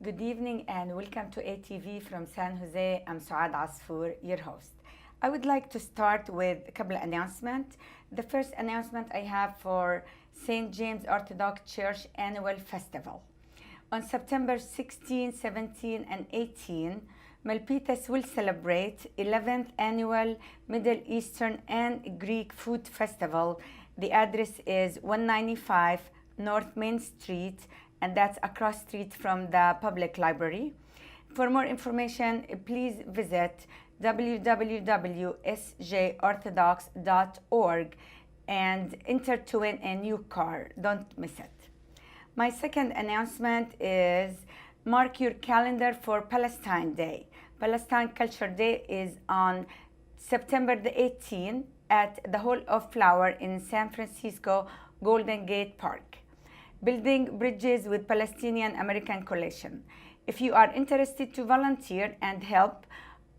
Good evening and welcome to ATV from San Jose. I'm Suad Adfour, your host. I would like to start with a couple of announcements. The first announcement I have for St. James Orthodox Church Annual Festival. On September 16, 17, and 18, Milpitas will celebrate 11th Annual Middle Eastern and Greek Food Festival. The address is 195 North Main Street, and that's across street from the public library. For more information, please visit www.sjorthodox.org and enter to win a new car. Don't miss it. My second announcement is mark your calendar for Palestine Day. Palestine Culture Day is on September the 18th at the Hall of Flower in San Francisco Golden Gate Park. Building Bridges with Palestinian American Coalition. If you are interested to volunteer and help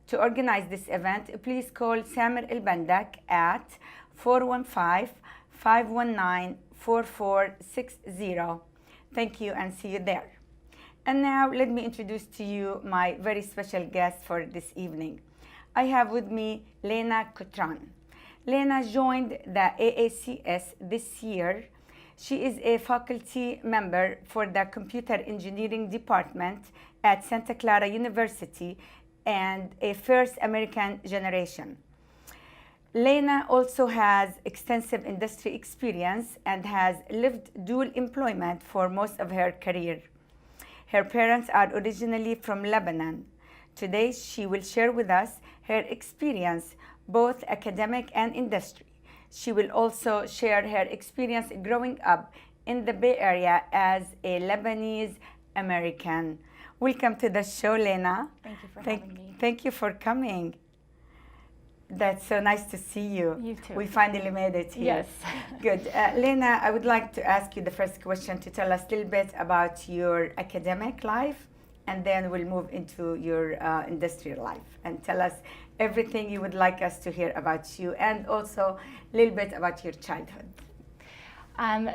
to organize this event, please call Samer El-Bandak at 415-519-4460. Thank you and see you there. And now let me introduce to you my very special guest for this evening. I have with me Leyna Cotran. Leyna joined the AACC this year. She is a faculty member for the Computer Engineering Department at Santa Clara University and a first American generation. Leyna also has extensive industry experience and has lived dual employment for most of her career. Her parents are originally from Lebanon. Today, she will share with us her experience, both academic and industry. She will also share her experience growing up in the Bay Area as a Lebanese American. Welcome to the show, Leyna. Thank you for having me. Thank you for coming. That's so nice to see you. You too. We finally made it here. Yes. Good. Leyna, I would like to ask you the first question to tell us a little bit about your academic life, and then we'll move into your industrial life and tell us everything you would like us to hear about you, and also a little bit about your childhood.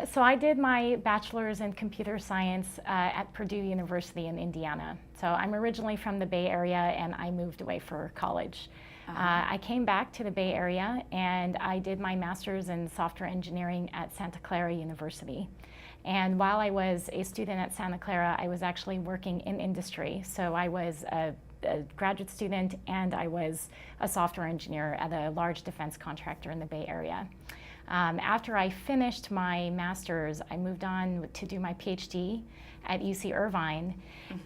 So I did my bachelor's in computer science at Purdue University in Indiana. So I'm originally from the Bay Area, and I moved away for college. I came back to the Bay Area, and I did my master's in software engineering at Santa Clara University. And while I was a student at Santa Clara, I was actually working in industry. So I was a graduate student, and I was a software engineer at a large defense contractor in the Bay Area. After I finished my master's, I moved on to do my PhD at UC Irvine,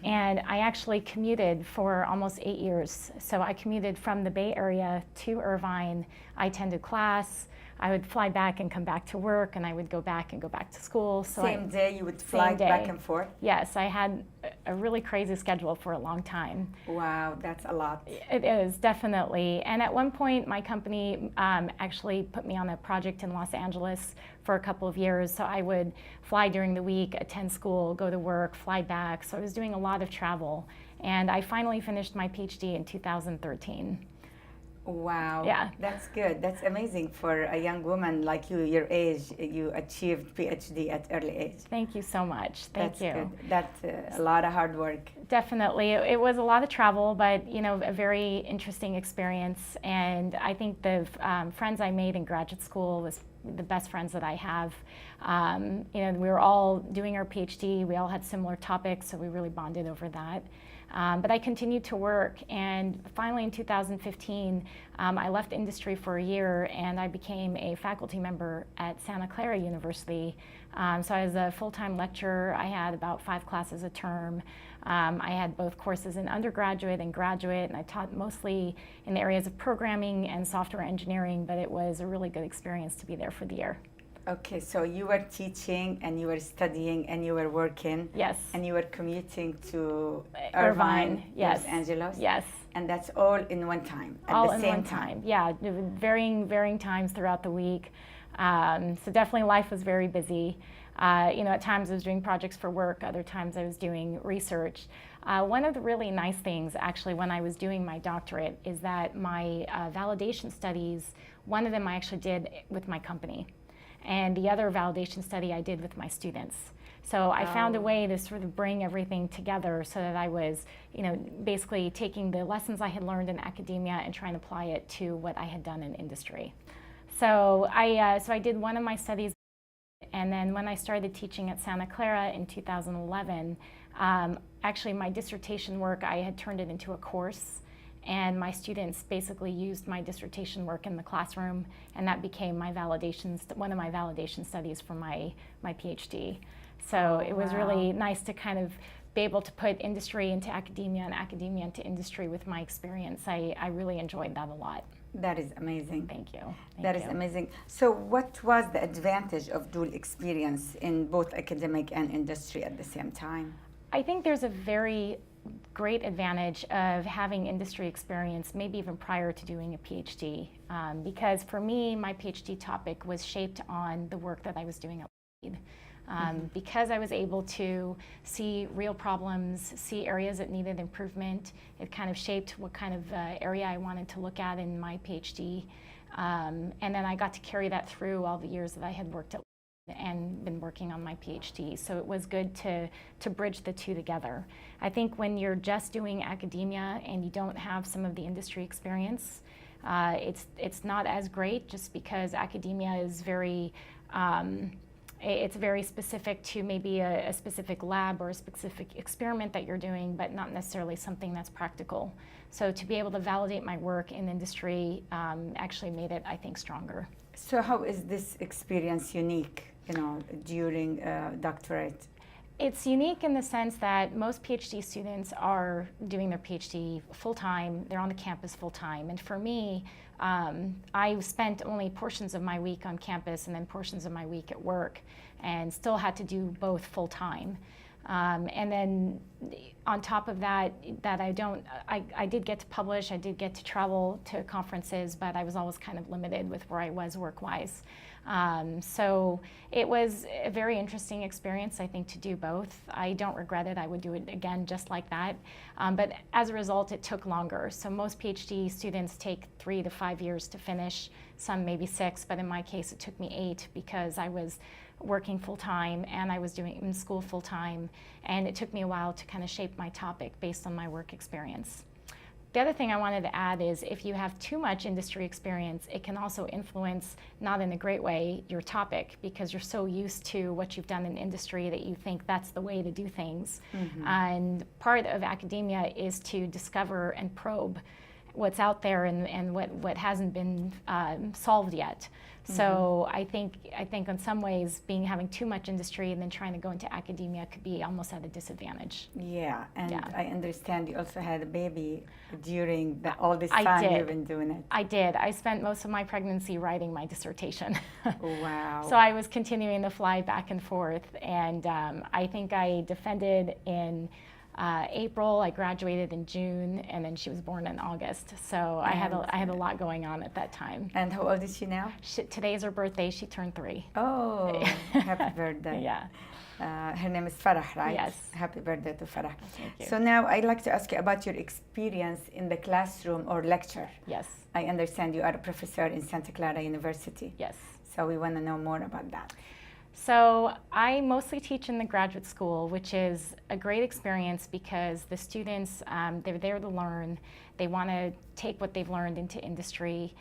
and I actually commuted for almost 8 years. So I commuted from the Bay Area to Irvine. I attended class. I would fly back and come back to work, and I would go back and go back to school. So same day you would fly back and forth? Yes, I had a really crazy schedule for a long time. Wow, that's a lot. It is, definitely. And at one point, my company actually put me on a project in Los Angeles for a couple of years. So I would fly during the week, attend school, go to work, fly back. So I was doing a lot of travel. And I finally finished my PhD in 2013. Wow, yeah. That's good. That's amazing for a young woman like you, your age. You achieved PhD at early age. Thank you so much. Thank you. Good. That's a lot of hard work. Definitely. It was a lot of travel, but a very interesting experience. And I think the friends I made in graduate school was the best friends that I have. We were all doing our PhD. We all had similar topics, so we really bonded over that. But I continued to work, and finally in 2015, I left industry for a year, and I became a faculty member at Santa Clara University. So I was a full-time lecturer. I had about 5 classes a term. I had both courses in undergraduate and graduate, and I taught mostly in the areas of programming and software engineering, but it was a really good experience to be there for the year. Okay, so you were teaching and you were studying and you were working. Yes. And you were commuting to Irvine, yes. Los Angeles. Yes. And that's all in one time, at all the in same one time. Yeah, varying times throughout the week. So definitely life was very busy. At times I was doing projects for work, other times I was doing research. One of the really nice things, actually, when I was doing my doctorate is that my validation studies, one of them I actually did with my company. And the other validation study I did with my students. So I found a way to sort of bring everything together so that I was, basically taking the lessons I had learned in academia and trying to apply it to what I had done in industry. So I did one of my studies, and then when I started teaching at Santa Clara in 2011, actually my dissertation work, I had turned it into a course, and my students basically used my dissertation work in the classroom, and that became one of my validation studies for my PhD. So it was really nice to kind of be able to put industry into academia and academia into industry with my experience. I really enjoyed that a lot. That is amazing. Thank you. That is amazing. So what was the advantage of dual experience in both academic and industry at the same time? I think there's a very great advantage of having industry experience, maybe even prior to doing a PhD, because for me, my PhD topic was shaped on the work that I was doing at Lead. Because I was able to see real problems, see areas that needed improvement, it kind of shaped what kind of area I wanted to look at in my PhD. And then I got to carry that through all the years that I had worked at and been working on my PhD. So it was good to bridge the two together. I think when you're just doing academia and you don't have some of the industry experience, it's not as great, just because academia is it's very specific to maybe a specific lab or a specific experiment that you're doing, but not necessarily something that's practical. So to be able to validate my work in industry actually made it, I think, stronger. So how is this experience unique, during doctorate? It's unique in the sense that most PhD students are doing their PhD full-time, they're on the campus full-time, and for me, I spent only portions of my week on campus and then portions of my week at work, and still had to do both full-time. And then on top of that, I did get to publish, I did get to travel to conferences, but I was always kind of limited with where I was work-wise. So it was a very interesting experience, I think, to do both. I don't regret it. I would do it again just like that. But as a result, it took longer. So most PhD students take 3 to 5 years to finish, some maybe 6, but in my case, it took me 8 because I was working full-time and I was doing in school full-time, and it took me a while to kind of shape my topic based on my work experience. The other thing I wanted to add is if you have too much industry experience, it can also influence, not in a great way, your topic, because you're so used to what you've done in industry that you think that's the way to do things. And part of academia is to discover and probe what's out there and what hasn't been solved yet. So I think in some ways having too much industry and then trying to go into academia could be almost at a disadvantage. Yeah, and I understand you also had a baby during all this time you've been doing it. I did. I spent most of my pregnancy writing my dissertation. Wow. So I was continuing to fly back and forth, and I think I defended in April, I graduated in June, and then she was born in August. So I had a lot going on at that time. And how old is she now? Today's her birthday. She turned 3. Oh, happy birthday. Yeah. Her name is Farah, right? Yes. Happy birthday to Farah. Thank you. So now I'd like to ask you about your experience in the classroom or lecture. Yes. I understand you are a professor in Santa Clara University. Yes. So we want to know more about that. So I mostly teach in the graduate school, which is a great experience because the students, they're there to learn. They want to take what they've learned into industry.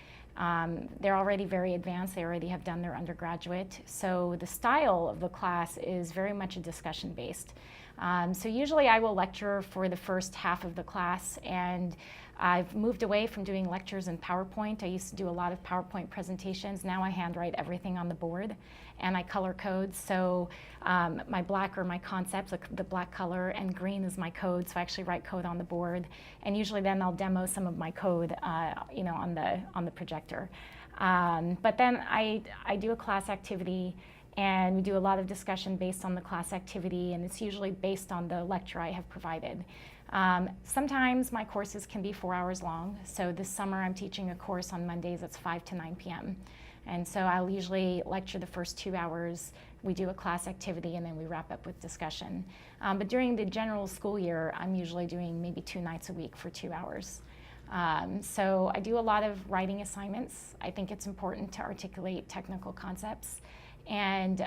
They're already very advanced. They already have done their undergraduate. So the style of the class is very much a discussion-based. So usually I will lecture for the first half of the class, and I've moved away from doing lectures in PowerPoint. I used to do a lot of PowerPoint presentations. Now I handwrite everything on the board, and I color code. So my black are my concepts, the black color, and green is my code. So I actually write code on the board, and usually then I'll demo some of my code, on the projector. But then I do a class activity, and we do a lot of discussion based on the class activity, and it's usually based on the lecture I have provided. Sometimes my courses can be 4 hours long. So this summer I'm teaching a course on Mondays that's 5 to 9 p.m. And so I'll usually lecture the first 2 hours, we do a class activity, and then we wrap up with discussion. But during the general school year, I'm usually doing maybe 2 nights a week for 2 hours. So I do a lot of writing assignments. I think it's important to articulate technical concepts. And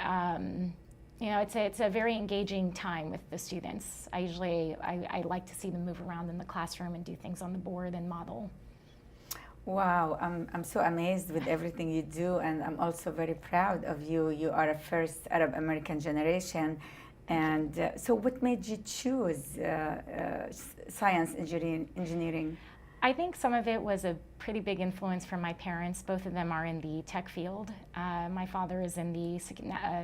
it's a very engaging time with the students. I like to see them move around in the classroom and do things on the board and model. Wow, I'm so amazed with everything you do, and I'm also very proud of you. You are a first Arab American generation. And so what made you choose science engineering? I think some of it was a pretty big influence from my parents. Both of them are in the tech field. My father is in the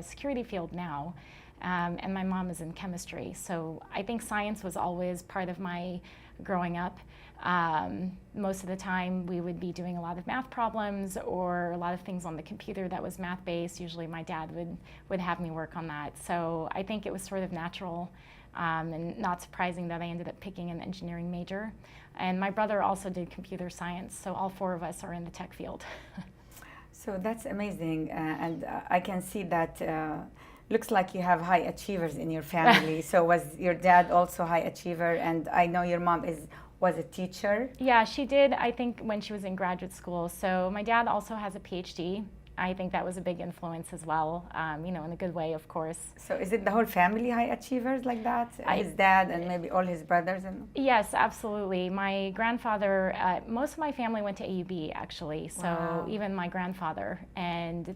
security field now, and my mom is in chemistry. So I think science was always part of my growing up. Most of the time we would be doing a lot of math problems or a lot of things on the computer that was math-based. Usually my dad would have me work on that. So I think it was sort of natural and not surprising that I ended up picking an engineering major. And my brother also did computer science, so all four of us are in the tech field. So that's amazing, and I can see that looks like you have high achievers in your family. So was your dad also high achiever? And I know your mom was a teacher. Yeah, she did, I think, when she was in graduate school. So my dad also has a PhD. I think that was a big influence as well, in a good way, of course. So is it the whole family high achievers like that? His dad and maybe all his brothers? Yes, absolutely. My grandfather, most of my family went to AUB, actually. So wow. Even my grandfather. And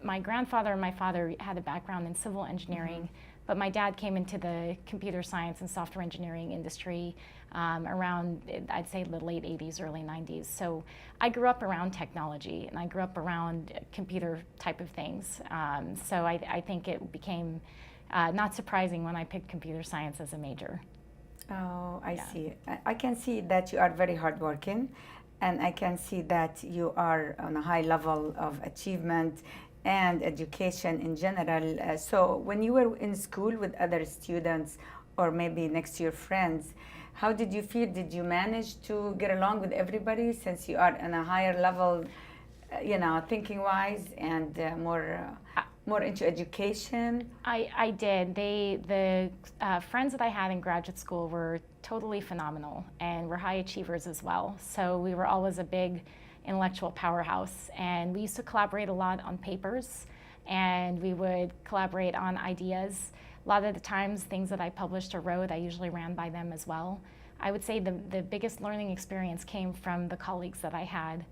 my grandfather and my father had a background in civil engineering. Mm-hmm. But my dad came into the computer science and software engineering industry around, I'd say, the late 80s, early 90s. So I grew up around technology, and I grew up around computer type of things. So I think it became not surprising when I picked computer science as a major. Oh, I see. I can see that you are very hardworking, and I can see that you are on a high level of achievement and education in general. So when you were in school with other students or maybe next to your friends, how did you feel? Did you manage to get along with everybody since you are on a higher level, thinking-wise and more into education? I did. The friends that I had in graduate school were totally phenomenal and were high achievers as well. So we were always a big intellectual powerhouse, and we used to collaborate a lot on papers, and we would collaborate on ideas. A lot of the times, things that I published or wrote, I usually ran by them as well. I would say the biggest learning experience came from the colleagues that I had.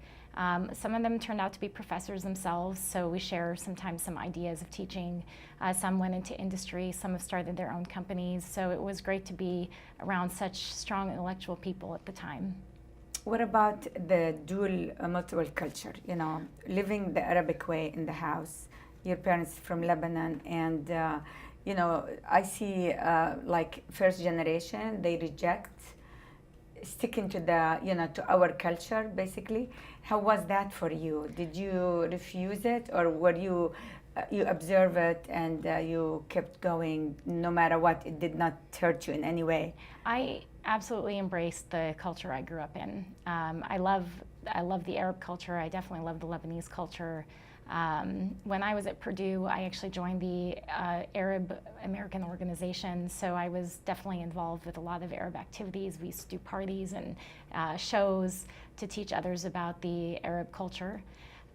Some of them turned out to be professors themselves, so we share sometimes some ideas of teaching. Some went into industry, some have started their own companies, so it was great to be around such strong intellectual people at the time. What about the dual multiple culture, living the Arabic way in the house? Your parents from Lebanon, and I see like first generation, they reject sticking to to our culture, basically. How was that for you? Did you refuse it, or were you observe it and you kept going no matter what? It did not hurt you in any way? I absolutely embraced the culture I grew up in. I love the Arab culture. I definitely love the Lebanese culture. When I was at Purdue, I actually joined the Arab American organization, so I was definitely involved with a lot of Arab activities. We used to do parties and shows to teach others about the Arab culture.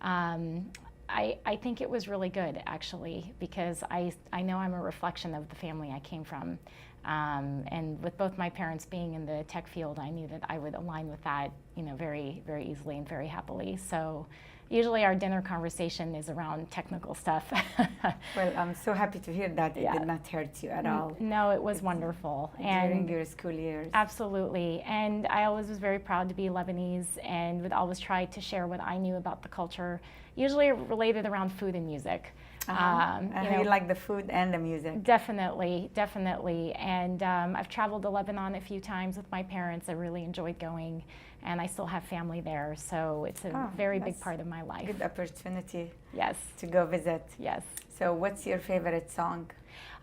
I think it was really good, actually, because I know I'm a reflection of the family I came from. And with both my parents being in the tech field, I knew that I would align with that, very, very easily and very happily. So usually our dinner conversation is around technical stuff. Well, I'm so happy to hear that it did not hurt you at all. No, it was wonderful. During your school years. Absolutely. And I always was very proud to be Lebanese and would always try to share what I knew about the culture, usually related around food and music. You like the food and the music. Definitely, definitely. And I've traveled to Lebanon a few times with my parents. I really enjoyed going, and I still have family there. So it's a very big part of my life. Good opportunity. Yes. To go visit. Yes. So what's your favorite song?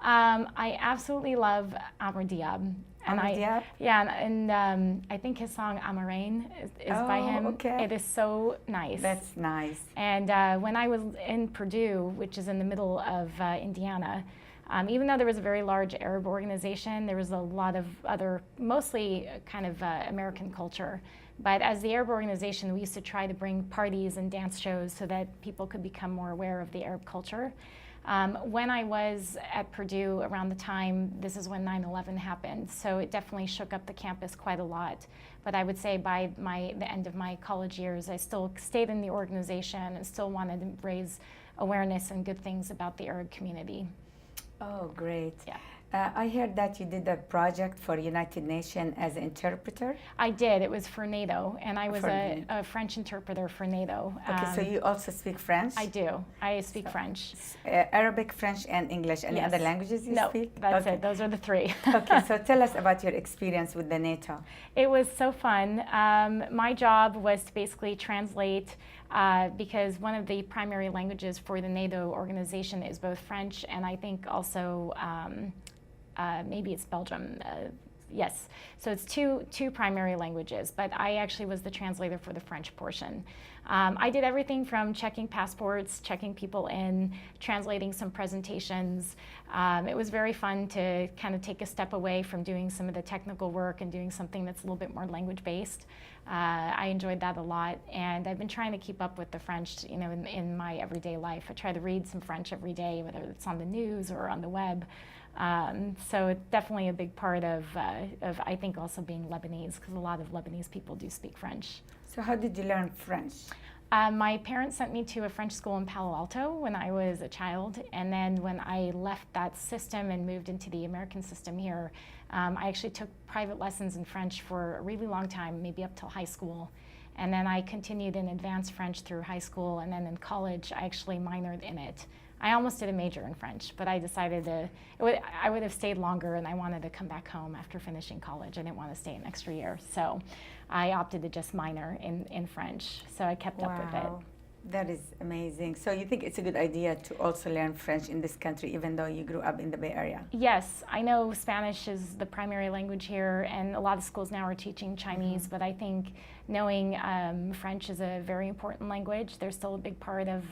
I absolutely love Amr Diab. Diab? Yeah, and I think his song Amarain is by him. Okay. It is so nice. That's nice. And when I was in Purdue, which is in the middle of Indiana, even though there was a very large Arab organization, there was a lot of other, mostly kind of American culture. But as the Arab organization, we used to try to bring parties and dance shows so that people could become more aware of the Arab culture. When I was at Purdue around the time, this is when 9/11 happened, so it definitely shook up the campus quite a lot. But I would say by the end of my college years, I still stayed in the organization and still wanted to raise awareness and good things about the Arab community. Oh, great. Yeah. I heard that you did a project for United Nations as an interpreter. I did. It was for NATO, and I was For a French interpreter for NATO. Okay, so you also speak French? I do. I speak French. Arabic, French, and English. Any Yes. other languages you No, speak? that's Okay. it. Those are the three. Okay, so tell us about your experience with the NATO. It was so fun. My job was to basically translate because one of the primary languages for the NATO organization is both French and I think also maybe it's Belgium. Yes, so it's two primary languages, but I actually was the translator for the French portion. I did everything from checking passports, checking people in, translating some presentations. It was very fun to kind of take a step away from doing some of the technical work and doing something that's a little bit more language-based. I enjoyed that a lot, and I've been trying to keep up with the French, you know, in my everyday life. I try to read some French every day, whether it's on the news or on the web. So it's definitely a big part of I think also being Lebanese, because a lot of Lebanese people do speak French. So how did you learn French? My parents sent me to a French school in Palo Alto when I was a child, and then when I left that system and moved into the American system here, I actually took private lessons in French for a really long time, maybe up till high school. And then I continued in advanced French through high school, and then in college I actually minored in it. I almost did a major in French, but I decided I would have stayed longer, and I wanted to come back home after finishing college. I didn't want to stay an extra year, so I opted to just minor in French, so I kept up with it. That is amazing. So you think it's a good idea to also learn French in this country, even though you grew up in the Bay Area? Yes, I know Spanish is the primary language here, and a lot of schools now are teaching Chinese, but I think knowing French is a very important language. They're still a big part of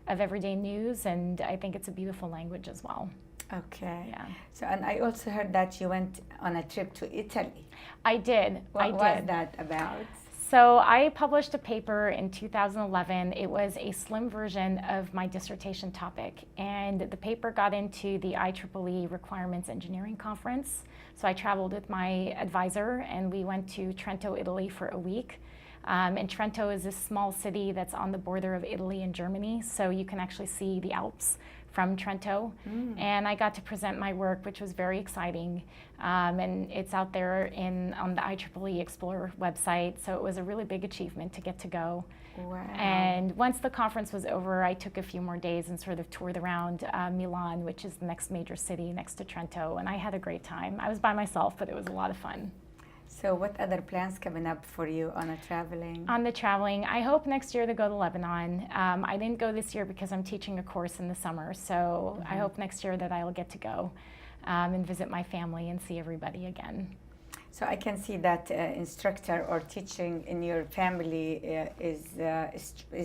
everyday news, and I think it's a beautiful language as well. Okay. Yeah. So, and I also heard that you went on a trip to Italy. I did. What was that about? So I published a paper in 2011. It was a slim version of my dissertation topic, and the paper got into the IEEE Requirements Engineering Conference. So I traveled with my advisor, and we went to Trento, Italy for a week. And Trento is a small city that's on the border of Italy and Germany, so you can actually see the Alps from Trento. And I got to present my work, which was very exciting. And it's out there on the IEEE Explorer website, so it was a really big achievement to get to go. Wow. And once the conference was over, I took a few more days and sort of toured around Milan, which is the next major city next to Trento, and I had a great time. I was by myself, but it was a lot of fun. So what other plans coming up for you on the traveling? On the traveling, I hope next year to go to Lebanon. I didn't go this year because I'm teaching a course in the summer, so I hope next year that I'll get to go and visit my family and see everybody again. So I can see that instructor or teaching in your family is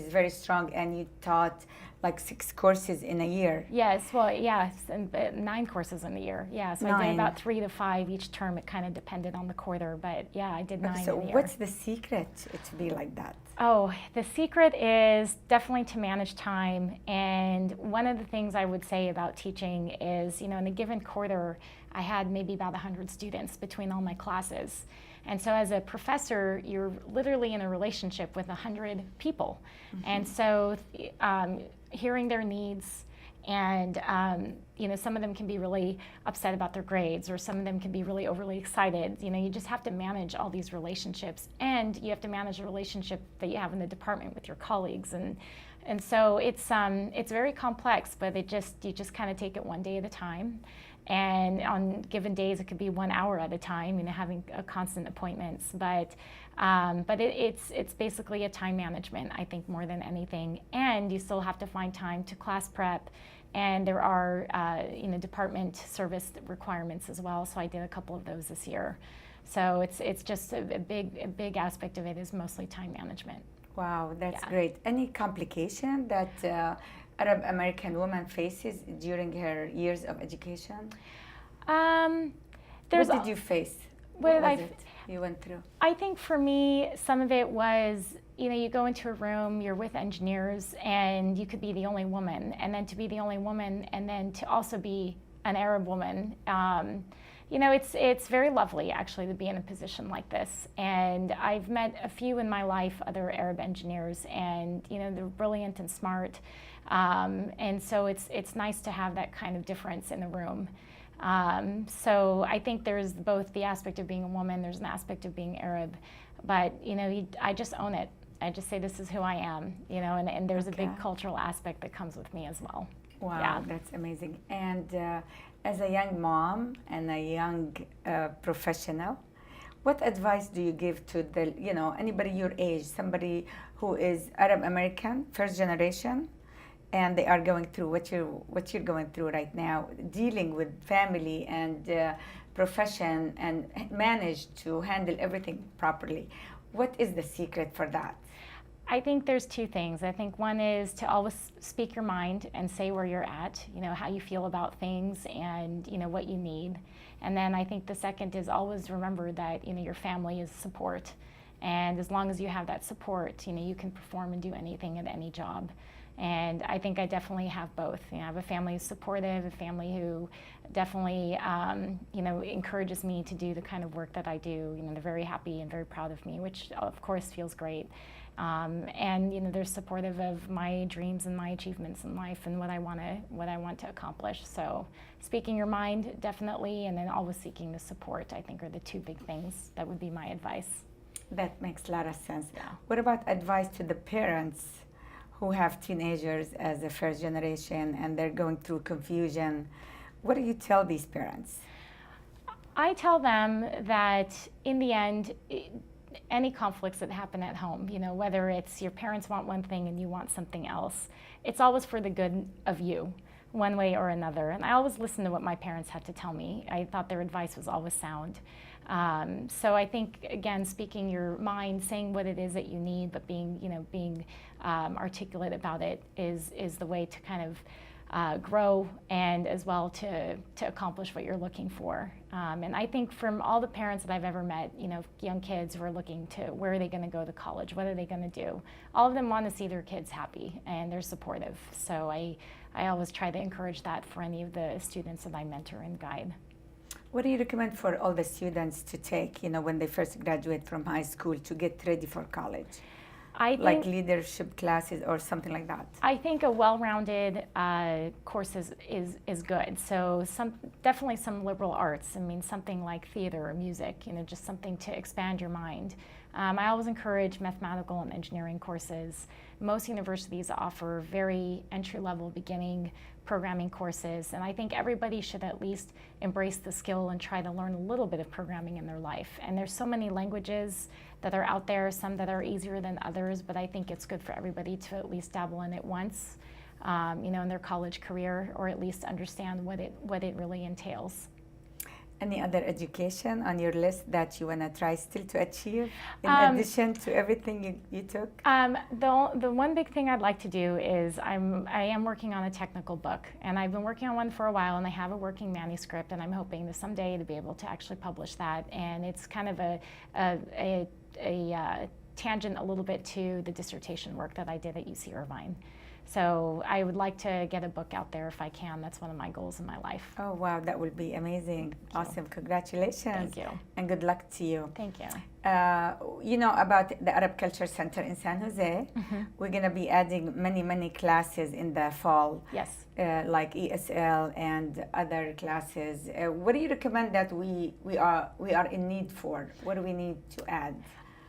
very strong, and you taught like 6 courses in a year. Yes, well, yes, and 9 courses in a year. Yeah, so I did about 3 to 5 each term. It kind of depended on the quarter, but yeah, I did 9 in a year. So what's the secret to be like that? Oh, the secret is definitely to manage time. And one of the things I would say about teaching is, you know, in a given quarter, I had maybe about 100 students between all my classes. And so as a professor, you're literally in a relationship with 100 people. And so hearing their needs, and you know, some of them can be really upset about their grades, or some of them can be really overly excited. You know, you just have to manage all these relationships, and you have to manage the relationship that you have in the department with your colleagues, and so it's very complex. But you just kind of take it one day at a time. And on given days, it could be 1 hour at a time, you know, having constant appointments. But it's basically a time management, I think, more than anything. And you still have to find time to class prep. And there are, you know, department service requirements as well. So I did a couple of those this year. So it's just a big aspect of it is mostly time management. Wow, that's Yeah. great. Any complication that Arab American woman faces during her years of education? What did you face? What was it? you went through? I think for me, some of it was, you go into a room, you're with engineers, and you could be the only woman. And then to be the only woman, and then to also be an Arab woman, it's very lovely, actually, to be in a position like this. And I've met a few in my life, other Arab engineers, and, they're brilliant and smart. And so it's nice to have that kind of difference in the room. So I think there's both the aspect of being a woman, there's an aspect of being Arab, but I just own it. I just say this is who I am, and there's a big cultural aspect that comes with me as well. Wow, yeah. That's amazing. And as a young mom and a young professional, what advice do you give to anybody your age, somebody who is Arab American, first generation, and they are going through what you're going through right now, dealing with family and profession, and manage to handle everything properly? What is the secret for that? I think there's two things. I think one is to always speak your mind and say where you're at, how you feel about things and, what you need. And then I think the second is always remember that, your family is support. And as long as you have that support, you can perform and do anything at any job. And I think I definitely have both. I have a family who's supportive, a family who definitely, encourages me to do the kind of work that I do. They're very happy and very proud of me, which of course feels great. And they're supportive of my dreams and my achievements in life and what I want to accomplish. So speaking your mind, definitely, and then always seeking the support, I think, are the two big things that would be my advice. That makes a lot of sense. Yeah. What about advice to the parents who have teenagers as a first generation and they're going through confusion? What do you tell these parents? I tell them that in the end, any conflicts that happen at home, whether it's your parents want one thing and you want something else, it's always for the good of you, one way or another. And I always listened to what my parents had to tell me. I thought their advice was always sound. So I think, again, speaking your mind, saying what it is that you need, but being articulate about it is the way to kind of grow and as well to accomplish what you're looking for. And I think from all the parents that I've ever met, young kids who are looking to where are they going to go to college, what are they going to do, all of them want to see their kids happy and they're supportive. So I always try to encourage that for any of the students that I mentor and guide. What do you recommend for all the students to take, when they first graduate from high school to get ready for college? Like leadership classes or something like that? I think a well-rounded course is good. So definitely some liberal arts. I mean, something like theater or music, just something to expand your mind. I always encourage mathematical and engineering courses. Most universities offer very entry-level beginning programming courses, and I think everybody should at least embrace the skill and try to learn a little bit of programming in their life. And there's so many languages that are out there, some that are easier than others, but I think it's good for everybody to at least dabble in it once, in their college career, or at least understand what it really entails. Any other education on your list that you want to try still to achieve in addition to everything you took? The one big thing I'd like to do is I am working on a technical book, and I've been working on one for a while, and I have a working manuscript, and I'm hoping to someday to be able to actually publish that. And it's kind of a tangent a little bit to the dissertation work that I did at UC Irvine. So I would like to get a book out there if I can. That's one of my goals in my life. Oh, wow, that would be amazing. Awesome. Congratulations. Thank you. And good luck to you. Thank you. About the Arab Culture Center in San Jose, we're going to be adding many classes in the fall. Yes. Like ESL and other classes. What do you recommend that we are in need for? What do we need to add?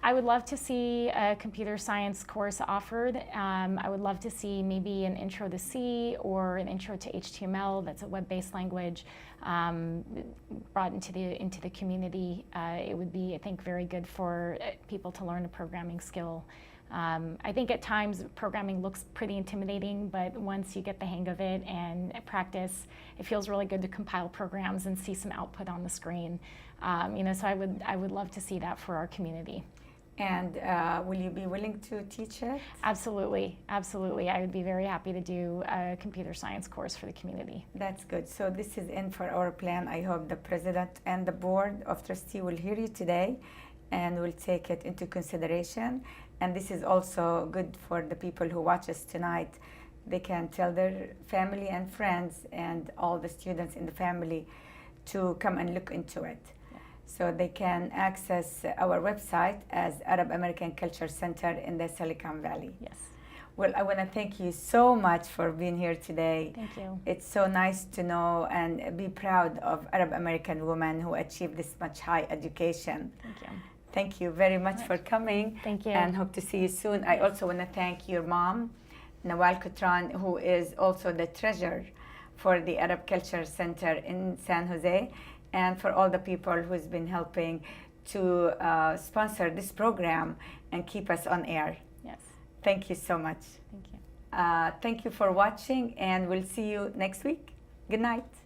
I would love to see a computer science course offered. I would love to see maybe an intro to C or an intro to HTML, that's a web-based language, brought into the community. It would be, I think, very good for people to learn a programming skill. I think at times programming looks pretty intimidating, but once you get the hang of it and practice, it feels really good to compile programs and see some output on the screen. So I would love to see that for our community. And will you be willing to teach it? Absolutely, absolutely. I would be very happy to do a computer science course for the community. That's good. So this is in for our plan. I hope the president and the board of trustees will hear you today and we'll take it into consideration. And this is also good for the people who watch us tonight. They can tell their family and friends and all the students in the family to come and look into it. Yeah. So they can access our website as Arab American Culture Center in the Silicon Valley. Yes. Well, I want to thank you so much for being here today. Thank you. It's so nice to know and be proud of Arab American women who achieve this much high education. Thank you. Thank you very much for coming. Thank you. And hope to see you soon. I also want to thank your mom, Leyna Cotran, who is also the treasurer for the Arab Culture Center in San Jose, and for all the people who's been helping to sponsor this program and keep us on air. Yes. Thank you so much. Thank you. Thank you for watching, and we'll see you next week. Good night.